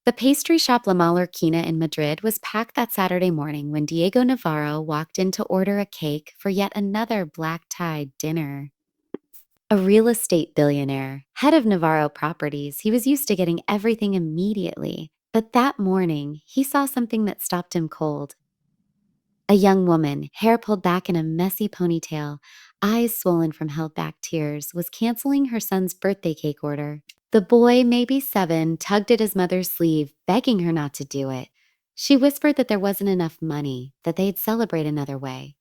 The pastry shop La Mallorquina in Madrid was packed that Saturday morning when Diego Navarro walked in to order a cake for yet another black-tied dinner. A real estate billionaire, head of Navarro Properties, he was used to getting everything immediately. But that morning, he saw something that stopped him cold. A young woman, hair pulled back in a messy ponytail, eyes swollen from held back tears, was canceling her son's birthday cake order. The boy, maybe 7, tugged at his mother's sleeve, begging her not to do it. She whispered that there wasn't enough money, that they'd celebrate another way.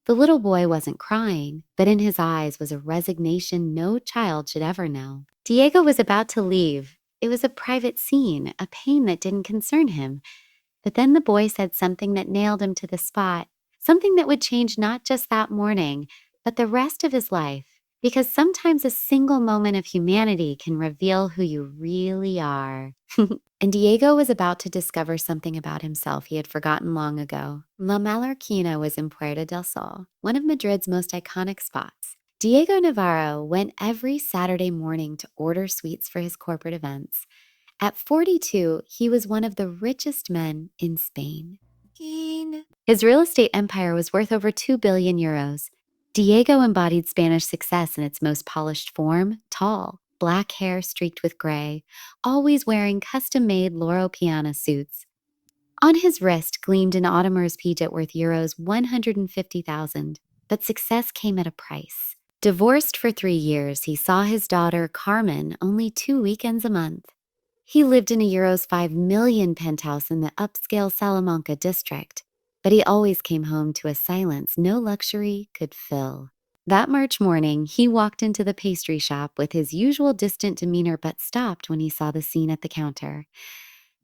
The little boy wasn't crying, but in his eyes was a resignation no child should ever know. Diego was about to leave. It was a private scene, a pain that didn't concern him. But then the boy said something that nailed him to the spot, something that would change not just that morning, but the rest of his life. Because sometimes a single moment of humanity can reveal who you really are. And Diego was about to discover something about himself he had forgotten long ago. La Mallorquina was in Puerta del Sol, one of Madrid's most iconic spots. Diego Navarro went every Saturday morning to order sweets for his corporate events. At 42, he was one of the richest men in Spain. His real estate empire was worth over 2 billion euros. Diego embodied Spanish success in its most polished form, tall, black hair streaked with gray, always wearing custom-made Loro Piana suits. On his wrist gleamed an Audemars Piguet worth euros 150,000, but success came at a price. Divorced for 3 years, he saw his daughter, Carmen, only 2 weekends a month. He lived in a euros 5 million penthouse in the upscale Salamanca district, but he always came home to a silence no luxury could fill. That March morning, he walked into the pastry shop with his usual distant demeanor but stopped when he saw the scene at the counter.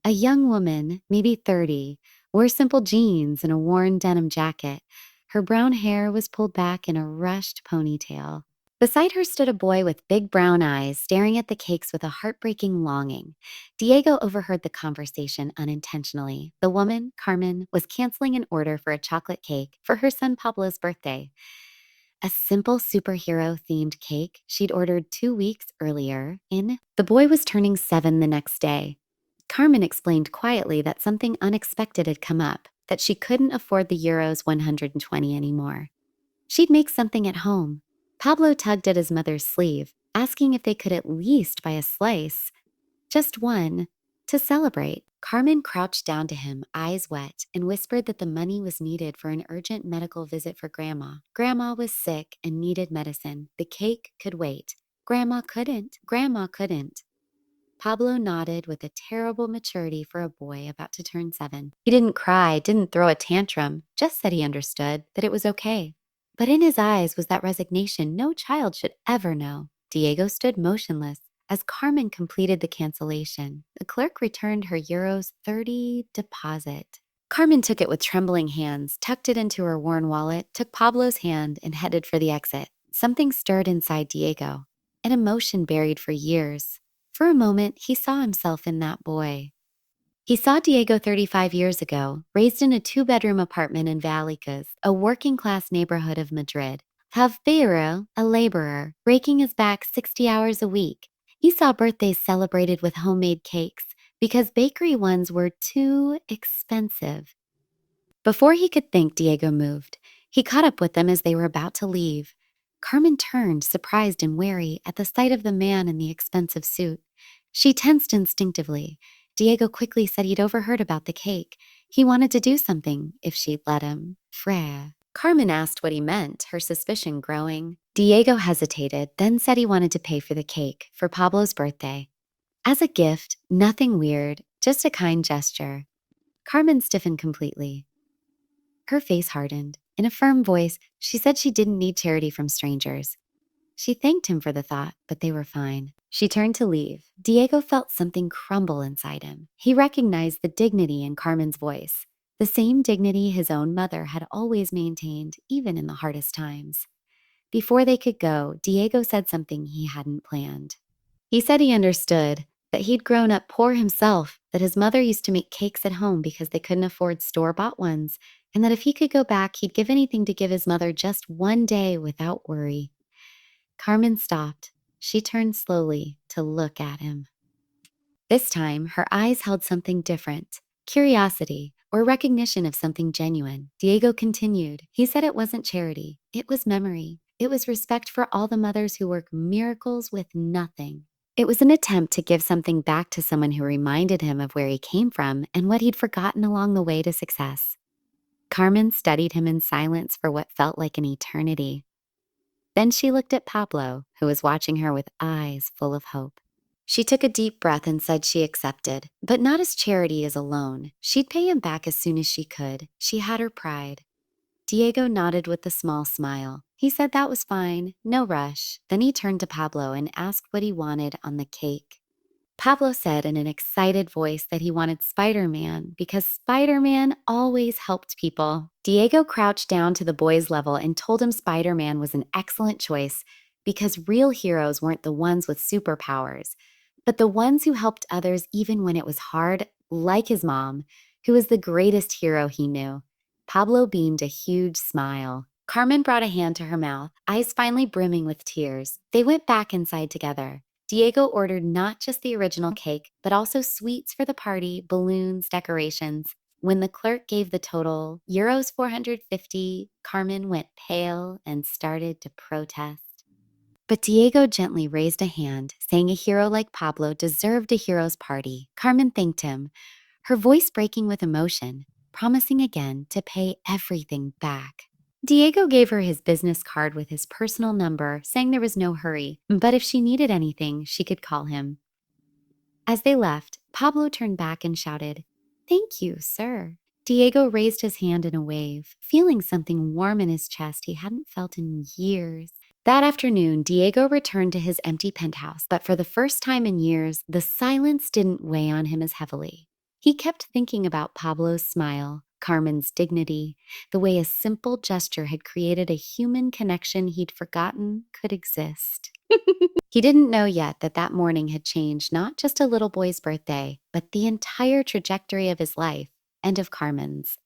A young woman, maybe 30, wore simple jeans and a worn denim jacket. Her brown hair was pulled back in a rushed ponytail. Beside her stood a boy with big brown eyes staring at the cakes with a heartbreaking longing. Diego overheard the conversation unintentionally. The woman, Carmen, was canceling an order for a chocolate cake for her son Pablo's birthday. A simple superhero-themed cake she'd ordered 2 weeks earlier. The boy was turning 7 the next day. Carmen explained quietly that something unexpected had come up, that she couldn't afford the euros 120 anymore. She'd make something at home. Pablo tugged at his mother's sleeve, asking if they could at least buy a slice, just one, to celebrate. Carmen crouched down to him, eyes wet, and whispered that the money was needed for an urgent medical visit for Grandma. Grandma was sick and needed medicine. The cake could wait. Grandma couldn't. Grandma couldn't. Pablo nodded with a terrible maturity for a boy about to turn 7. He didn't cry, didn't throw a tantrum, just said he understood, that it was okay. But in his eyes was that resignation no child should ever know. Diego stood motionless as Carmen completed the cancellation. The clerk returned her euros 30 deposit. Carmen took it with trembling hands, tucked it into her worn wallet, took Pablo's hand, and headed for the exit. Something stirred inside Diego, an emotion buried for years. For a moment, he saw himself in that boy. He saw Diego 35 years ago, raised in a 2-bedroom apartment in Vallecas, a working-class neighborhood of Madrid. Javero, a laborer, raking his back 60 hours a week. He saw birthdays celebrated with homemade cakes because bakery ones were too expensive. Before he could think, Diego moved. He caught up with them as they were about to leave. Carmen turned, surprised and wary, at the sight of the man in the expensive suit. She tensed instinctively. Diego quickly said he'd overheard about the cake. He wanted to do something, if she'd let him. Frère. Carmen asked what he meant, her suspicion growing. Diego hesitated, then said he wanted to pay for the cake, for Pablo's birthday. As a gift, nothing weird, just a kind gesture. Carmen stiffened completely. Her face hardened. In a firm voice, she said she didn't need charity from strangers. She thanked him for the thought, but they were fine. She turned to leave. Diego felt something crumble inside him. He recognized the dignity in Carmen's voice, the same dignity his own mother had always maintained, even in the hardest times. Before they could go, Diego said something he hadn't planned. He said he understood, that he'd grown up poor himself, that his mother used to make cakes at home because they couldn't afford store-bought ones, and that if he could go back, he'd give anything to give his mother just one day without worry. Carmen stopped. She turned slowly to look at him. This time, her eyes held something different: curiosity or recognition of something genuine. Diego continued. He said it wasn't charity, it was memory. It was respect for all the mothers who work miracles with nothing. It was an attempt to give something back to someone who reminded him of where he came from and what he'd forgotten along the way to success. Carmen studied him in silence for what felt like an eternity. Then she looked at Pablo, who was watching her with eyes full of hope. She took a deep breath and said she accepted, but not as charity as a loan. She'd pay him back as soon as she could. She had her pride. Diego nodded with a small smile. He said that was fine, no rush. Then he turned to Pablo and asked what he wanted on the cake. Pablo said in an excited voice that he wanted Spider-Man because Spider-Man always helped people. Diego crouched down to the boy's level and told him Spider-Man was an excellent choice because real heroes weren't the ones with superpowers, but the ones who helped others even when it was hard, like his mom, who was the greatest hero he knew. Pablo beamed a huge smile. Carmen brought a hand to her mouth, eyes finally brimming with tears. They went back inside together. Diego ordered not just the original cake, but also sweets for the party, balloons, decorations. When the clerk gave the total, euros 450, Carmen went pale and started to protest. But Diego gently raised a hand, saying a hero like Pablo deserved a hero's party. Carmen thanked him, her voice breaking with emotion, promising again to pay everything back. Diego gave her his business card with his personal number, saying there was no hurry, but if she needed anything, she could call him. As they left, Pablo turned back and shouted, "Thank you, sir." Diego raised his hand in a wave, feeling something warm in his chest he hadn't felt in years. That afternoon, Diego returned to his empty penthouse, but for the first time in years, the silence didn't weigh on him as heavily. He kept thinking about Pablo's smile, Carmen's dignity, the way a simple gesture had created a human connection he'd forgotten could exist. He didn't know yet that that morning had changed not just a little boy's birthday, but the entire trajectory of his life and of Carmen's.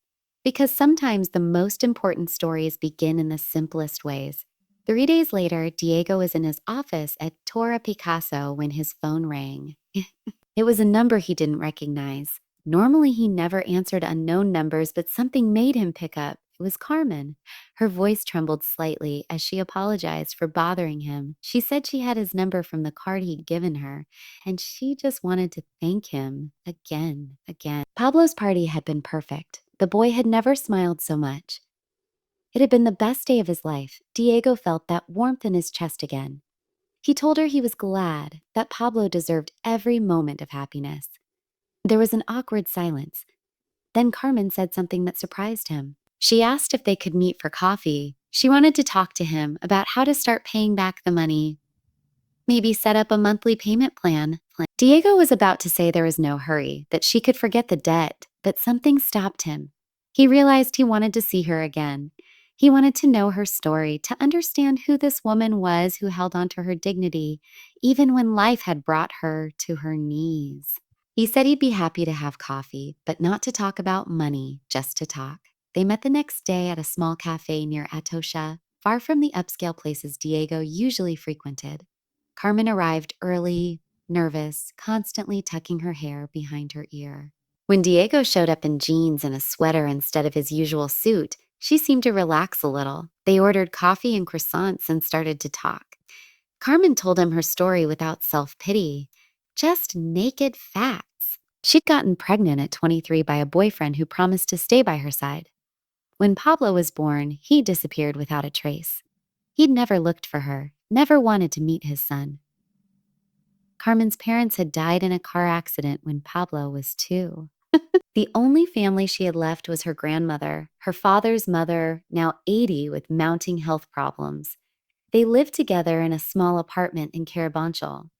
Because sometimes the most important stories begin in the simplest ways. 3 days later, Diego was in his office at Torre Picasso when his phone rang. It was a number he didn't recognize. Normally, he never answered unknown numbers, but something made him pick up. It was Carmen. Her voice trembled slightly as she apologized for bothering him. She said she had his number from the card he'd given her, and she just wanted to thank him again. Pablo's party had been perfect. The boy had never smiled so much. It had been the best day of his life. Diego felt that warmth in his chest again. He told her he was glad, that Pablo deserved every moment of happiness. There was an awkward silence. Then Carmen said something that surprised him. She asked if they could meet for coffee. She wanted to talk to him about how to start paying back the money, maybe set up a monthly payment plan. Diego was about to say there was no hurry, that she could forget the debt, but something stopped him. He realized he wanted to see her again. He wanted to know her story, to understand who this woman was who held onto her dignity, even when life had brought her to her knees. He said he'd be happy to have coffee, but not to talk about money, just to talk. They met the next day at a small cafe near Atocha, far from the upscale places Diego usually frequented. Carmen arrived early, nervous, constantly tucking her hair behind her ear. When Diego showed up in jeans and a sweater instead of his usual suit, she seemed to relax a little. They ordered coffee and croissants and started to talk. Carmen told him her story without self-pity, just naked facts. She'd gotten pregnant at 23 by a boyfriend who promised to stay by her side. When Pablo was born, he disappeared without a trace. He'd never looked for her, never wanted to meet his son. Carmen's parents had died in a car accident when Pablo was 2. The only family she had left was her grandmother, her father's mother, now 80 with mounting health problems. They lived together in a small apartment in Carabanchel.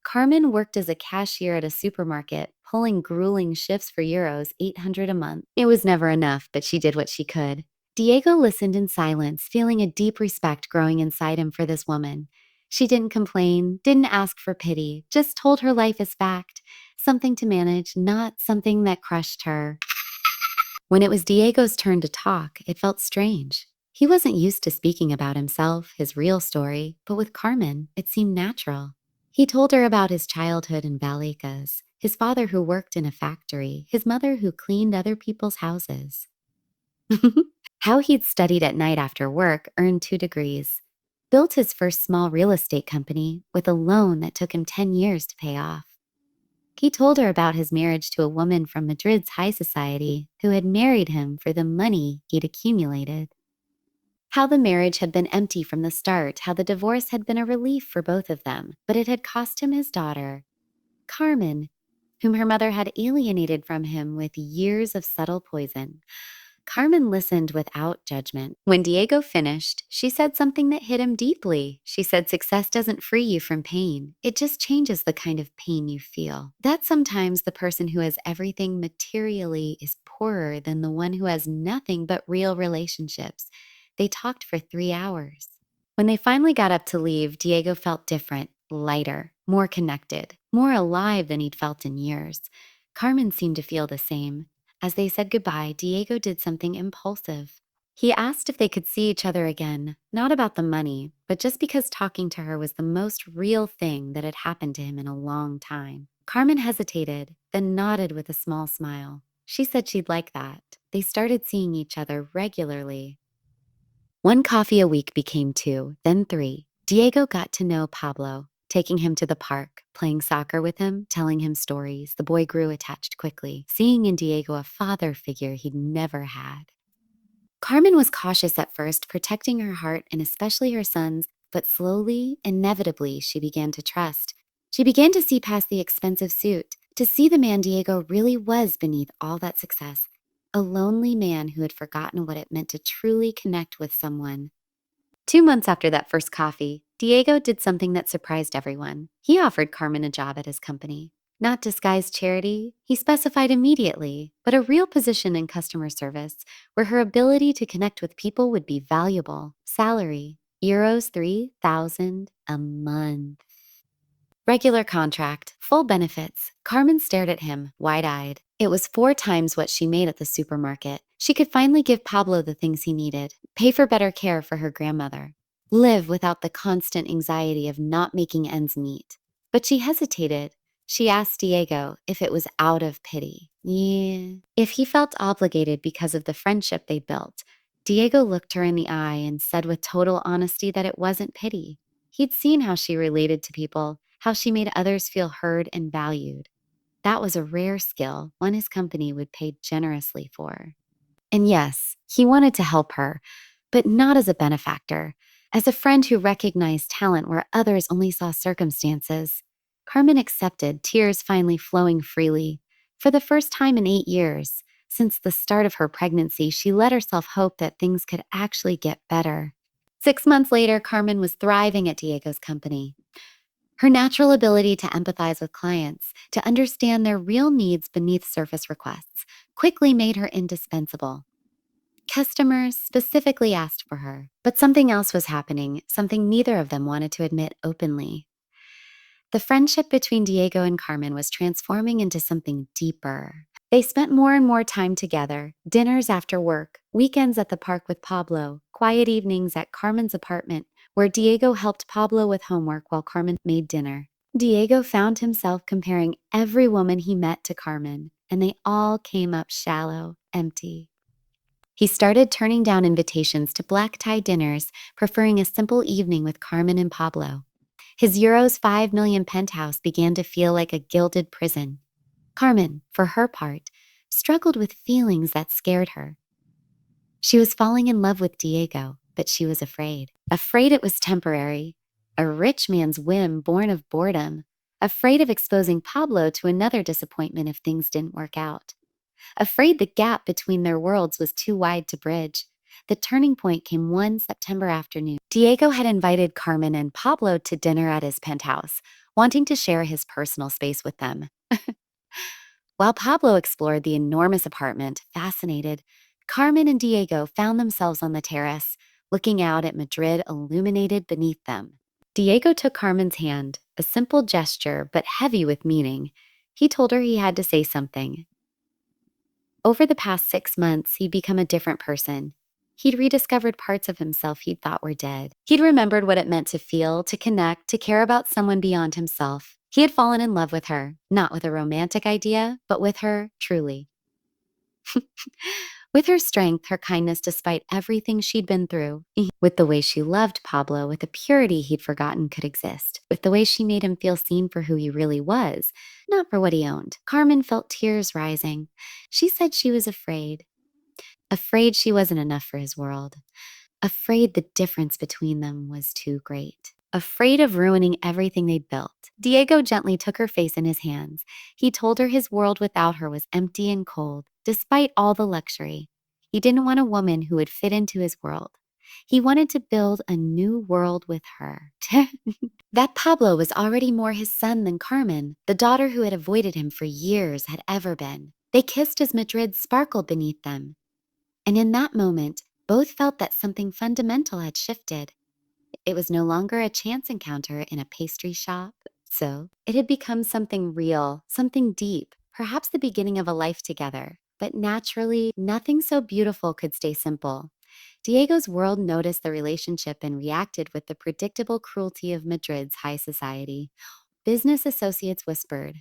Carmen worked as a cashier at a supermarket, pulling grueling shifts for euros 800 a month. It was never enough, but she did what she could. Diego listened in silence, feeling a deep respect growing inside him for this woman. She didn't complain, didn't ask for pity, just told her life as fact, something to manage, not something that crushed her. When it was Diego's turn to talk, it felt strange. He wasn't used to speaking about himself, his real story, but with Carmen, it seemed natural. He told her about his childhood in Vallecas, his father who worked in a factory, his mother who cleaned other people's houses. How he'd studied at night after work, earned 2 degrees, built his first small real estate company with a loan that took him 10 years to pay off. He told her about his marriage to a woman from Madrid's high society who had married him for the money he'd accumulated. How the marriage had been empty from the start, how the divorce had been a relief for both of them, but it had cost him his daughter, Carmen, whom her mother had alienated from him with years of subtle poison. Carmen listened without judgment. When Diego finished, she said something that hit him deeply. She said, "Success doesn't free you from pain. It just changes the kind of pain you feel. That sometimes the person who has everything materially is poorer than the one who has nothing but real relationships." They talked for 3 hours. When they finally got up to leave, Diego felt different, lighter, more connected, more alive than he'd felt in years. Carmen seemed to feel the same. As they said goodbye, Diego did something impulsive. He asked if they could see each other again, not about the money, but just because talking to her was the most real thing that had happened to him in a long time. Carmen hesitated, then nodded with a small smile. She said she'd like that. They started seeing each other regularly. 1 coffee a week became 2, then 3. Diego got to know Pablo, taking him to the park, playing soccer with him, telling him stories. The boy grew attached quickly, seeing in Diego a father figure he'd never had. Carmen was cautious at first, protecting her heart and especially her son's, but slowly, inevitably, she began to trust. She began to see past the expensive suit, to see the man Diego really was beneath all that success, a lonely man who had forgotten what it meant to truly connect with someone. 2 months after that first coffee, Diego did something that surprised everyone. He offered Carmen a job at his company. Not disguised charity, he specified immediately, but a real position in customer service where her ability to connect with people would be valuable. Salary, euros 3,000 a month. Regular contract, full benefits. Carmen stared at him, wide-eyed. It was 4 times what she made at the supermarket. She could finally give Pablo the things he needed, pay for better care for her grandmother, live without the constant anxiety of not making ends meet. But she hesitated. She asked Diego if it was out of pity. Yeah. If he felt obligated because of the friendship they built. Diego looked her in the eye and said with total honesty that it wasn't pity. He'd seen how she related to people, how she made others feel heard and valued. That was a rare skill, one his company would pay generously for. And yes, he wanted to help her, but not as a benefactor, as a friend who recognized talent where others only saw circumstances. Carmen accepted, tears finally flowing freely. For the first time in 8 years, since the start of her pregnancy, she let herself hope that things could actually get better. 6 months later, Carmen was thriving at Diego's company. Her natural ability to empathize with clients, to understand their real needs beneath surface requests, quickly made her indispensable. Customers specifically asked for her, but something else was happening, something neither of them wanted to admit openly. The friendship between Diego and Carmen was transforming into something deeper. They spent more and more time together, dinners after work, weekends at the park with Pablo, quiet evenings at Carmen's apartment, where Diego helped Pablo with homework while Carmen made dinner. Diego found himself comparing every woman he met to Carmen, and they all came up shallow, empty. He started turning down invitations to black-tie dinners, preferring a simple evening with Carmen and Pablo. His euros 5 million penthouse began to feel like a gilded prison. Carmen, for her part, struggled with feelings that scared her. She was falling in love with Diego, but she was afraid. Afraid it was temporary, a rich man's whim born of boredom, afraid of exposing Pablo to another disappointment if things didn't work out. Afraid the gap between their worlds was too wide to bridge. The turning point came one September afternoon. Diego had invited Carmen and Pablo to dinner at his penthouse, wanting to share his personal space with them. While Pablo explored the enormous apartment, fascinated, Carmen and Diego found themselves on the terrace, looking out at Madrid illuminated beneath them. Diego took Carmen's hand, a simple gesture but heavy with meaning. He told her he had to say something. Over the past 6 months, he'd become a different person. He'd rediscovered parts of himself he'd thought were dead. He'd remembered what it meant to feel, to connect, to care about someone beyond himself. He had fallen in love with her, not with a romantic idea, but with her truly. With her strength, her kindness despite everything she'd been through, with the way she loved Pablo with a purity he'd forgotten could exist, with the way she made him feel seen for who he really was, not for what he owned. Carmen felt tears rising. She said she was afraid. Afraid she wasn't enough for his world. Afraid the difference between them was too great. Afraid of ruining everything they'd built. Diego gently took her face in his hands. He told her his world without her was empty and cold, despite all the luxury. He didn't want a woman who would fit into his world. He wanted to build a new world with her. That Pablo was already more his son than Carmen, the daughter who had avoided him for years, had ever been. They kissed as Madrid sparkled beneath them. And in that moment, both felt that something fundamental had shifted. It was no longer a chance encounter in a pastry shop. So it had become something real, something deep, perhaps the beginning of a life together. But naturally, nothing so beautiful could stay simple. Diego's world noticed the relationship and reacted with the predictable cruelty of Madrid's high society. Business associates whispered.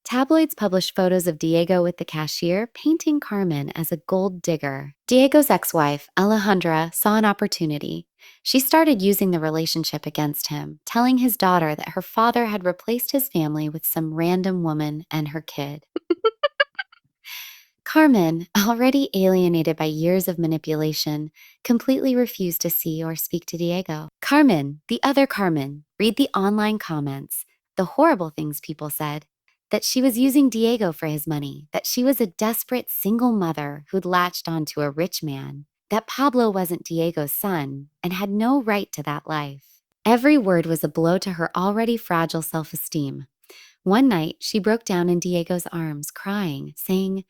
Tabloids published photos of Diego with the cashier, painting Carmen as a gold digger. Diego's ex-wife, Alejandra, saw an opportunity. She started using the relationship against him, telling his daughter that her father had replaced his family with some random woman and her kid. Carmen, already alienated by years of manipulation, completely refused to see or speak to Diego. Carmen, the other Carmen, read the online comments, the horrible things people said, that she was using Diego for his money, that she was a desperate single mother who'd latched onto a rich man, that Pablo wasn't Diego's son and had no right to that life. Every word was a blow to her already fragile self-esteem. One night, she broke down in Diego's arms, crying, saying,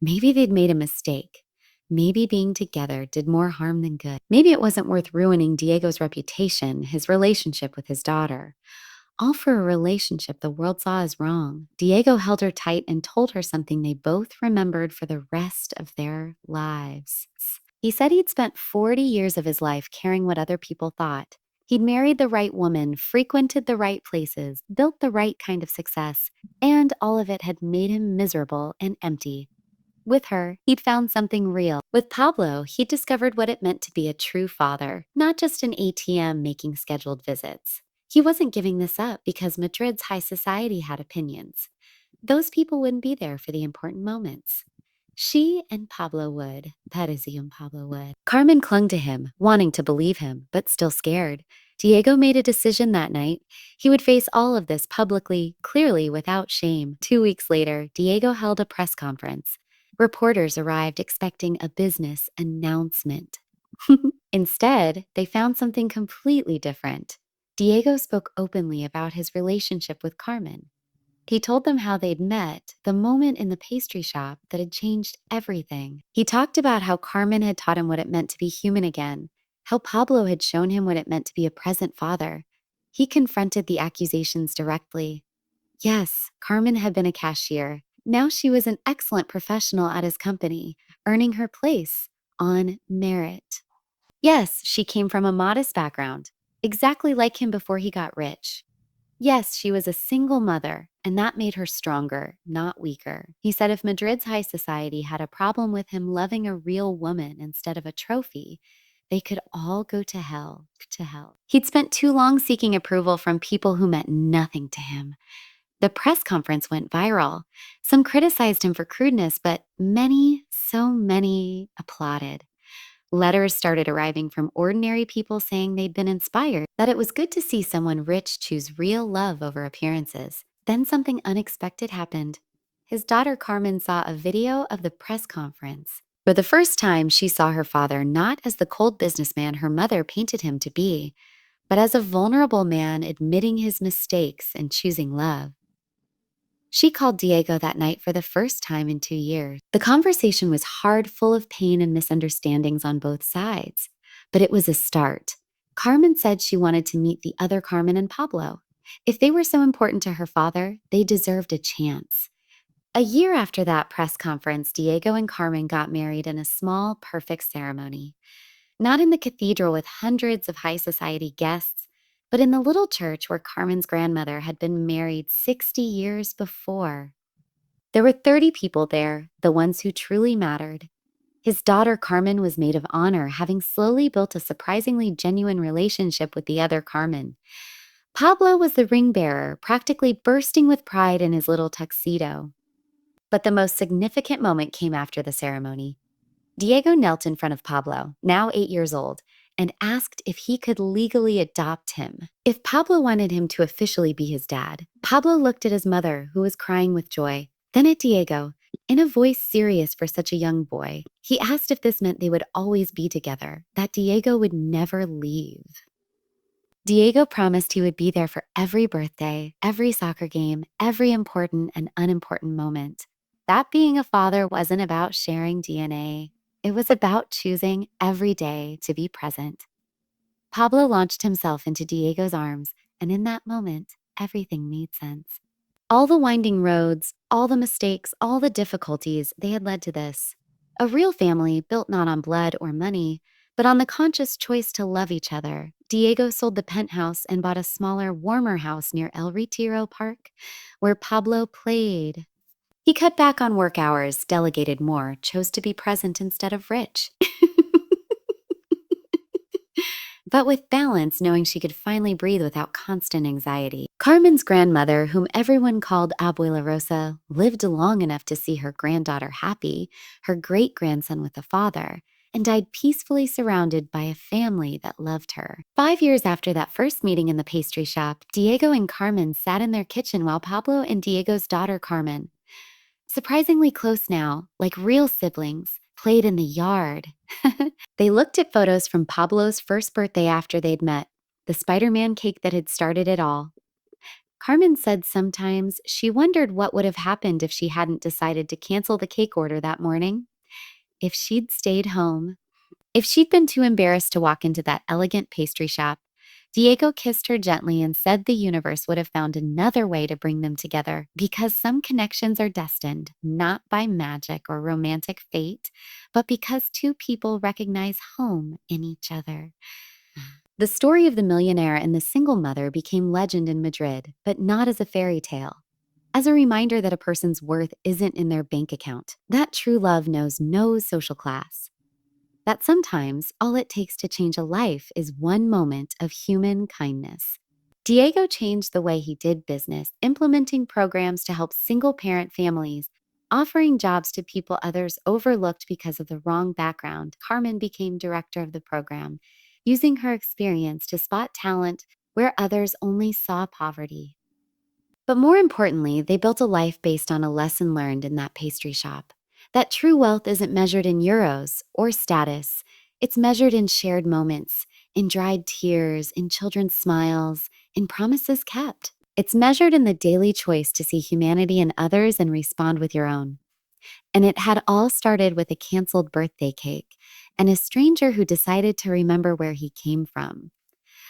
maybe they'd made a mistake. Maybe being together did more harm than good. Maybe it wasn't worth ruining Diego's reputation, his relationship with his daughter. All for a relationship the world saw as wrong. Diego held her tight and told her something they both remembered for the rest of their lives. He said he'd spent 40 years of his life caring what other people thought. He'd married the right woman, frequented the right places, built the right kind of success, and all of it had made him miserable and empty. With her, he'd found something real. With Pablo, he'd discovered what it meant to be a true father, not just an ATM making scheduled visits. He wasn't giving this up because Madrid's high society had opinions. Those people wouldn't be there for the important moments. She and Pablo would. Parisi and Pablo would. Carmen clung to him, wanting to believe him, but still scared. Diego made a decision that night. He would face all of this publicly, clearly, without shame. 2 weeks later, Diego held a press conference. Reporters arrived expecting a business announcement. Instead, they found something completely different. Diego spoke openly about his relationship with Carmen. He told them how they'd met, the moment in the pastry shop that had changed everything. He talked about how Carmen had taught him what it meant to be human again, how Pablo had shown him what it meant to be a present father. He confronted the accusations directly. Yes, Carmen had been a cashier. Now she was an excellent professional at his company, earning her place on merit. Yes, she came from a modest background, exactly like him before he got rich. Yes, she was a single mother, and that made her stronger, not weaker. He said if Madrid's high society had a problem with him loving a real woman instead of a trophy, they could all go to hell, to hell. He'd spent too long seeking approval from people who meant nothing to him. The press conference went viral. Some criticized him for crudeness, but many, so many applauded. Letters started arriving from ordinary people saying they'd been inspired, that it was good to see someone rich choose real love over appearances. Then something unexpected happened. His daughter Carmen saw a video of the press conference. For the first time, she saw her father not as the cold businessman her mother painted him to be, but as a vulnerable man admitting his mistakes and choosing love. She called Diego that night for the first time in 2 years. The conversation was hard, full of pain and misunderstandings on both sides. But it was a start. Carmen said she wanted to meet the other Carmen and Pablo. If they were so important to her father, they deserved a chance. A year after that press conference, Diego and Carmen got married in a small, perfect ceremony. Not in the cathedral with hundreds of high society guests, but in the little church where Carmen's grandmother had been married 60 years before. There were 30 people there, the ones who truly mattered. His daughter Carmen was maid of honor, having slowly built a surprisingly genuine relationship with the other Carmen. Pablo was the ring bearer, practically bursting with pride in his little tuxedo. But the most significant moment came after the ceremony. Diego knelt in front of Pablo, now 8 years old, and asked if he could legally adopt him. If Pablo wanted him to officially be his dad, Pablo looked at his mother, who was crying with joy, then at Diego. In a voice serious for such a young boy, he asked if this meant they would always be together, that Diego would never leave. Diego promised he would be there for every birthday, every soccer game, every important and unimportant moment. That being a father wasn't about sharing DNA. It was about choosing every day to be present. Pablo launched himself into Diego's arms, and in that moment, everything made sense. All the winding roads, all the mistakes, all the difficulties, they had led to this. A real family built not on blood or money, but on the conscious choice to love each other. Diego sold the penthouse and bought a smaller, warmer house near El Retiro Park, where Pablo played. He cut back on work hours, delegated more, chose to be present instead of rich. But with balance, knowing she could finally breathe without constant anxiety. Carmen's grandmother, whom everyone called Abuela Rosa, lived long enough to see her granddaughter happy, her great-grandson with a father, and died peacefully surrounded by a family that loved her. 5 years after that first meeting in the pastry shop, Diego and Carmen sat in their kitchen while Pablo and Diego's daughter Carmen, surprisingly close now, like real siblings, played in the yard. They looked at photos from Pablo's first birthday after they'd met, the Spider-Man cake that had started it all. Carmen said sometimes she wondered what would have happened if she hadn't decided to cancel the cake order that morning. If she'd stayed home. If she'd been too embarrassed to walk into that elegant pastry shop. Diego kissed her gently and said the universe would have found another way to bring them together because some connections are destined, not by magic or romantic fate, but because two people recognize home in each other. The story of the millionaire and the single mother became legend in Madrid, but not as a fairy tale. As a reminder that a person's worth isn't in their bank account, that true love knows no social class. That sometimes all it takes to change a life is one moment of human kindness. Diego changed the way he did business, implementing programs to help single-parent families, offering jobs to people others overlooked because of the wrong background. Carmen became director of the program, using her experience to spot talent where others only saw poverty. But more importantly, they built a life based on a lesson learned in that pastry shop. That true wealth isn't measured in euros or status. It's measured in shared moments, in dried tears, in children's smiles, in promises kept. It's measured in the daily choice to see humanity in others and respond with your own. And it had all started with a canceled birthday cake and a stranger who decided to remember where he came from.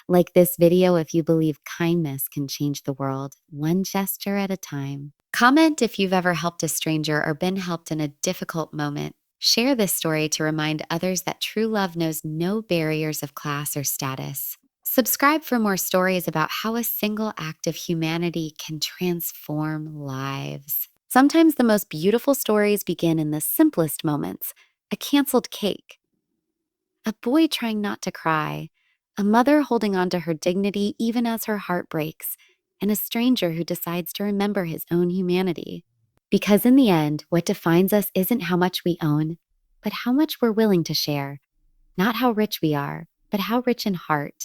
Like this video, if you believe kindness can change the world, one gesture at a time. Comment if you've ever helped a stranger or been helped in a difficult moment. Share this story to remind others that true love knows no barriers of class or status. Subscribe for more stories about how a single act of humanity can transform lives. Sometimes the most beautiful stories begin in the simplest moments. A canceled cake, a boy trying not to cry, a mother holding on to her dignity even as her heart breaks, and a stranger who decides to remember his own humanity. Because in the end, what defines us isn't how much we own, but how much we're willing to share. Not how rich we are, but how rich in heart.